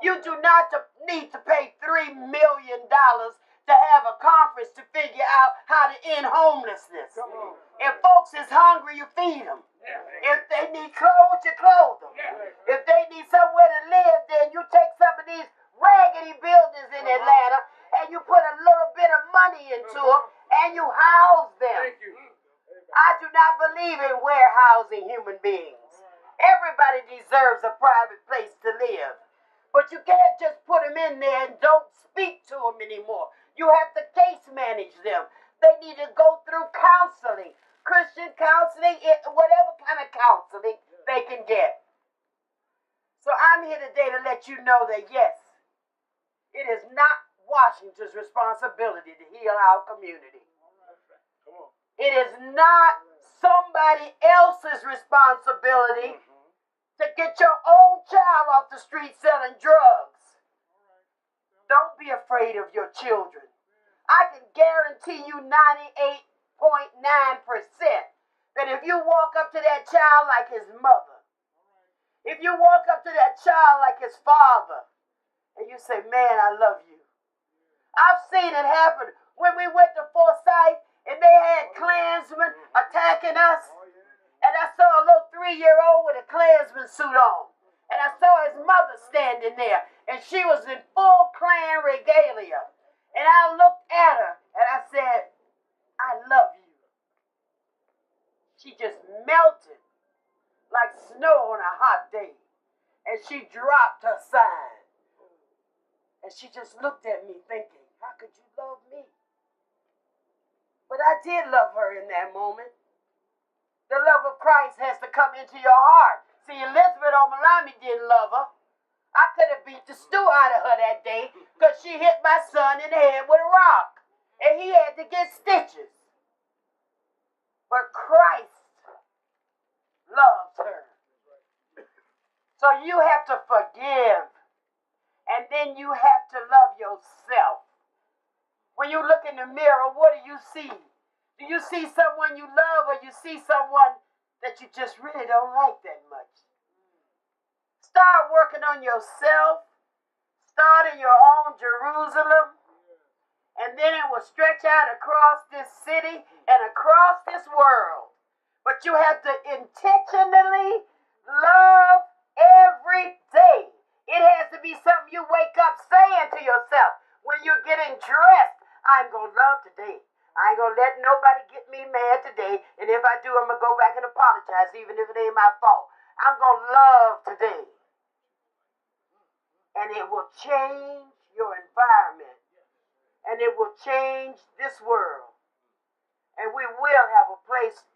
You do not need to pay $3 million to have a conference to figure out how to end homelessness. If folks is hungry, you feed them. If they need clothes, you clothe them. If they need somewhere to live, then you take some of these raggedy buildings in Atlanta and you put a little bit of money into them and you house them. I do not believe in warehousing human beings. Everybody deserves a private place to live. But you can't just put them in there and don't speak to them anymore. You have to case manage them. They need to go through counseling, Christian counseling, whatever kind of counseling they can get. So I'm here today to let you know that yes, it is not Washington's responsibility to heal our community. It is not somebody else's responsibility to get your own child off the street selling drugs. Don't be afraid of your children. I can guarantee you 98.9% that if you walk up to that child like his mother, if you walk up to that child like his father, and you say, man, I love you. I've seen it happen when we went to Forsyth and they had Klansmen attacking us. And I saw a little 3-year-old with a Klansman suit on. And I saw his mother standing there. And she was in full Klan regalia. And I looked at her and I said, I love you. She just melted like snow on a hot day. And she dropped her sign. And she just looked at me thinking, how could you love me? But I did love her in that moment. The love of Christ has to come into your heart. See, Elizabeth Omalami didn't love her. I could have beat the stew out of her that day because she hit my son in the head with a rock. And he had to get stitches. But Christ loves her. So you have to forgive. And then you have to love yourself. When you look in the mirror, what do you see? Do you see someone you love, or you see someone that you just really don't like that much? Start working on yourself. Start in your own Jerusalem. And then it will stretch out across this city and across this world. But you have to intentionally love every day. It has to be something you wake up saying to yourself when you're getting dressed. I'm going to love today. I ain't going to let nobody get me mad today. And if I do, I'm going to go back and apologize, even if it ain't my fault. I'm going to love today. And it will change your environment. And it will change this world. And we will have a place.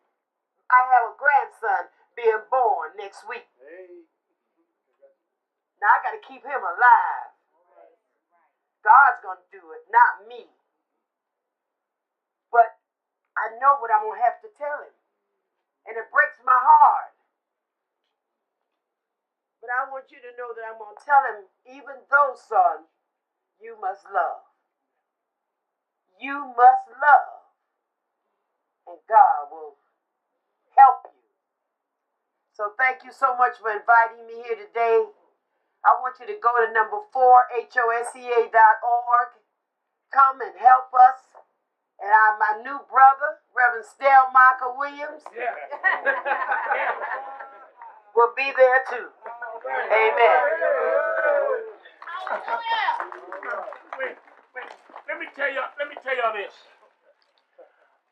I have a grandson being born next week. Now I got to keep him alive. God's going to do it, not me. But I know what I'm going to have to tell him. And it breaks my heart. But I want you to know that I'm going to tell him, even though, son, you must love. You must love. And God will help you. So thank you so much for inviting me here today. I want you to go to number 4HOSCA.org. Come and help us. And my new brother, Reverend Stellmacher Williams, will be there too. Amen. Wait. Let me tell y'all this.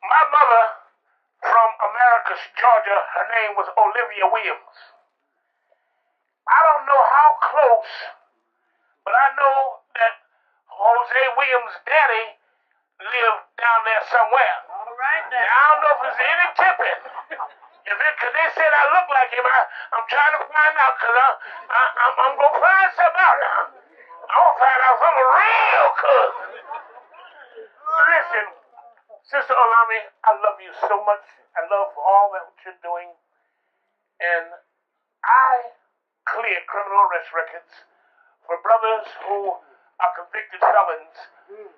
My mother from Americus, Georgia. Her name was Olivia Williams. I don't know how close, but I know that Jose Williams' daddy lived down there somewhere. All right, Now, I don't know if it's any tipping. Because they said I look like him. I'm trying to find out because I'm going to find something out now. I'm going to find out something real good. Listen, Sister Olami, I love you so much. I love for all that you're doing. And I clear criminal arrest records for brothers who are convicted felons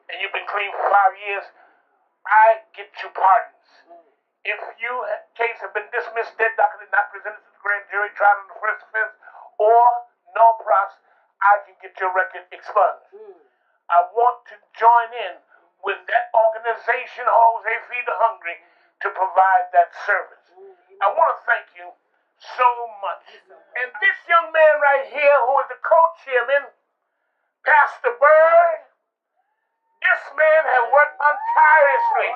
and you've been clean for 5 years. I get you pardons. If your case has been dismissed, dead documented, not presented to the grand jury, tried on the first offense, or no pros, I can get your record expunged. I want to join in with that organization, Jose Feed the Hungry, to provide that service. I want to thank you so much. And this young man right here, who is the co-chairman, Pastor Bird, this man has worked tirelessly.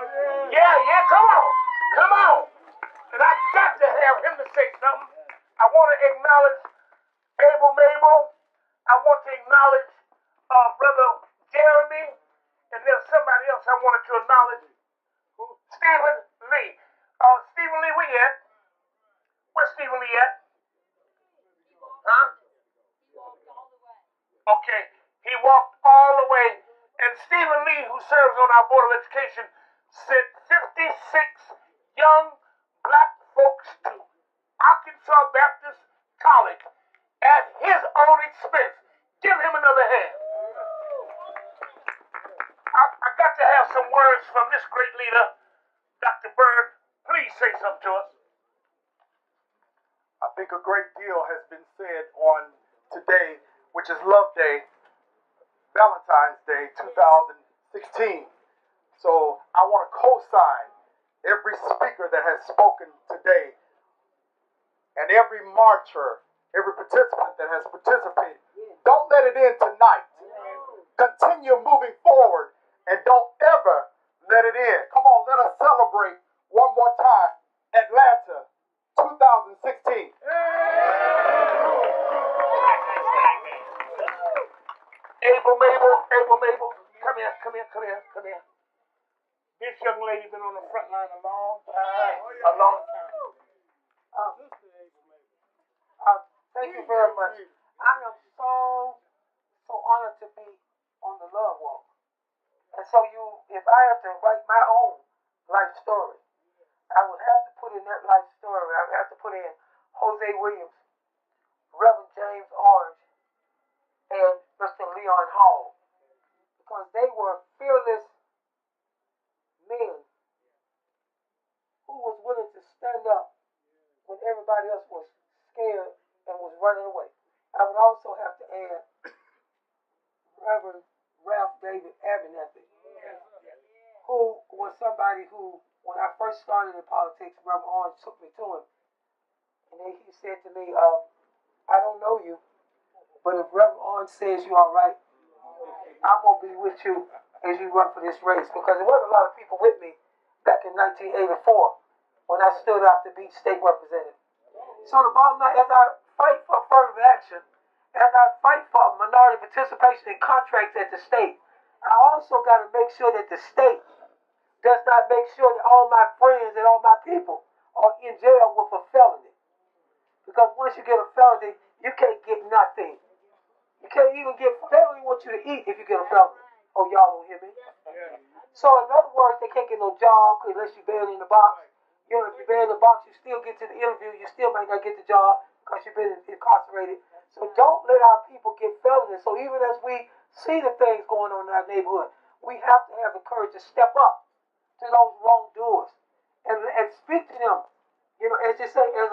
Yeah, come on. And I got to have him to say something. I want to acknowledge Abel Mabel. I want to acknowledge Brother Jeremy. And there's somebody else I wanted to acknowledge. Stephen Lee. Stephen Lee, where you at? Where's Stephen Lee at? Huh? Okay, he walked all the way. And Stephen Lee, who serves on our Board of Education, sent 56 young black folks to Arkansas Baptist College at his own expense. Give him another hand. I got to have some words from this great leader, Dr. Bird. Please say something to us. I think a great deal has been said on today, which is Love Day, Valentine's Day 2016. So I want to co-sign every speaker that has spoken today and every marcher, every participant that has participated. Don't let it end tonight. Continue moving forward and don't ever let it end. Come on, let us celebrate one more time. Atlanta 2016. Abel Mabel, come here. This young lady been on the front line a long time. Thank you very much. I am so honored to be on the Love Walk. And so if I had to write my own life story, I would have to put in that life story. I would have to put in Jose Williams, Reverend James Orange, and Mr. Leon Hall. Because they were fearless men who was willing to stand up when everybody else was scared and was running away. I would also have to add Reverend Ralph David Abernathy, who was somebody who, when I first started in politics, Reverend Orange took me to him. And then he said to me, I don't know you, but if Reverend Orange says you're all right, I'm going to be with you as you run for this race. Because there wasn't a lot of people with me back in 1984 when I stood out to be state representative. So the bottom line, as I fight for affirmative action, as I fight for minority participation in contracts at the state, I also got to make sure that the state does not make sure that all my friends and all my people are in jail with a felony. Because once you get a felony, you can't get nothing. You can't even get, they don't even want you to eat if you get a felony. Oh, y'all don't hear me? So in other words, they can't get no job unless you're banned in the box. You know, if you're banned in the box, you still get to the interview, you still might not get the job because you've been incarcerated. So don't let our people get felonies. So even as we see the things going on in our neighborhood, we have to have the courage to step up to those wrongdoers and speak to them. You know, as you say, as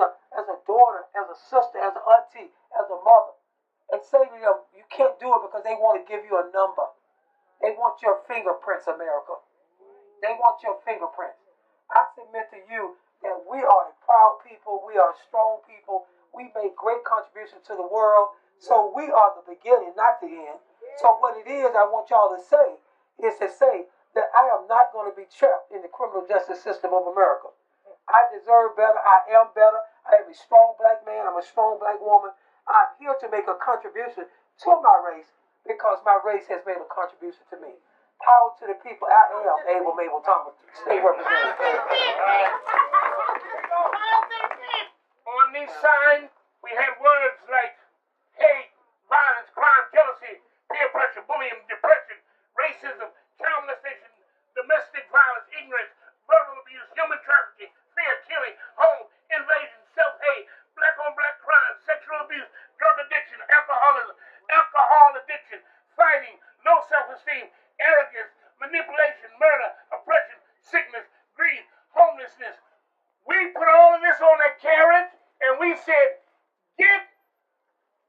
a daughter, as a sister, as an auntie, as a mother, and say to them, you can't do it because they want to give you a number. They want your fingerprints, America. They want your fingerprints. I submit to you that we are a proud people. We are strong people. We make great contributions to the world. So we are the beginning, not the end. So what it is I want y'all to say is to say that I am not going to be trapped in the criminal justice system of America. I deserve better. I am better. I am a strong black man. I'm a strong black woman. I'm here to make a contribution to my race because my race has made a contribution to me. Power to the people. I am Abel Mabel Thomas, state representative. On these signs, we had words like hate, violence, crime, jealousy, peer pressure, bullying, depression, racism, child molestation, domestic violence, ignorance, verbal abuse, human trafficking, fear, killing, home invasion, self-hate, black-on-black crime, sexual abuse, drug addiction, alcoholism, alcohol addiction, fighting, low self-esteem, arrogance, manipulation, murder, oppression, sickness, greed, homelessness. We put all of this on that carrot and we said, get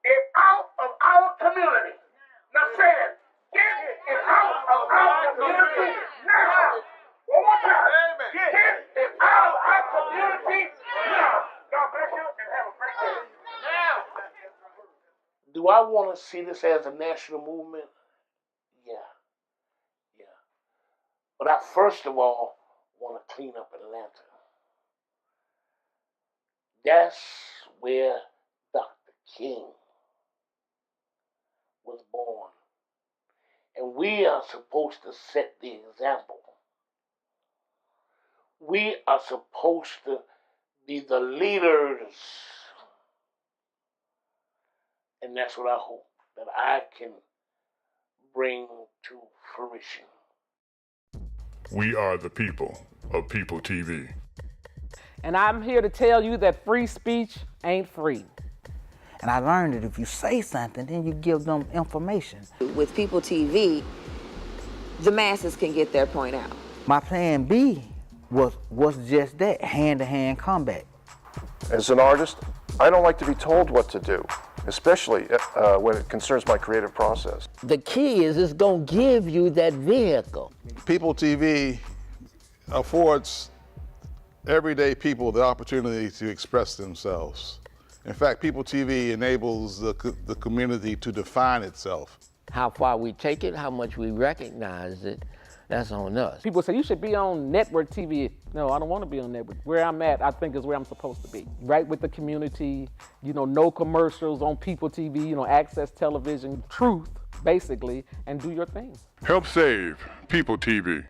it out of our community. Now say it. Get it out of our community now. One more time. Get it out of our community now. God bless you and have a great day. Now. Do I want to see this as a national movement? Yeah. But I first of all want to clean up Atlanta. That's where Dr. King was born. And we are supposed to set the example. We are supposed to be the leaders. And that's what I hope that I can bring to fruition. We are the people of People TV. And I'm here to tell you that free speech ain't free. And I learned that if you say something, then you give them information. With People TV, the masses can get their point out. My plan B was just that, hand-to-hand combat. As an artist, I don't like to be told what to do, especially when it concerns my creative process. The key is it's going to give you that vehicle. People TV affords everyday people the opportunity to express themselves. In fact, People TV enables the community to define itself. How far we take it, how much we recognize it, that's on us. People say, you should be on network TV. No, I don't want to be on network. Where I'm at, I think is where I'm supposed to be. Right with the community, no commercials on People TV, access television, truth, basically, and do your thing. Help save People TV.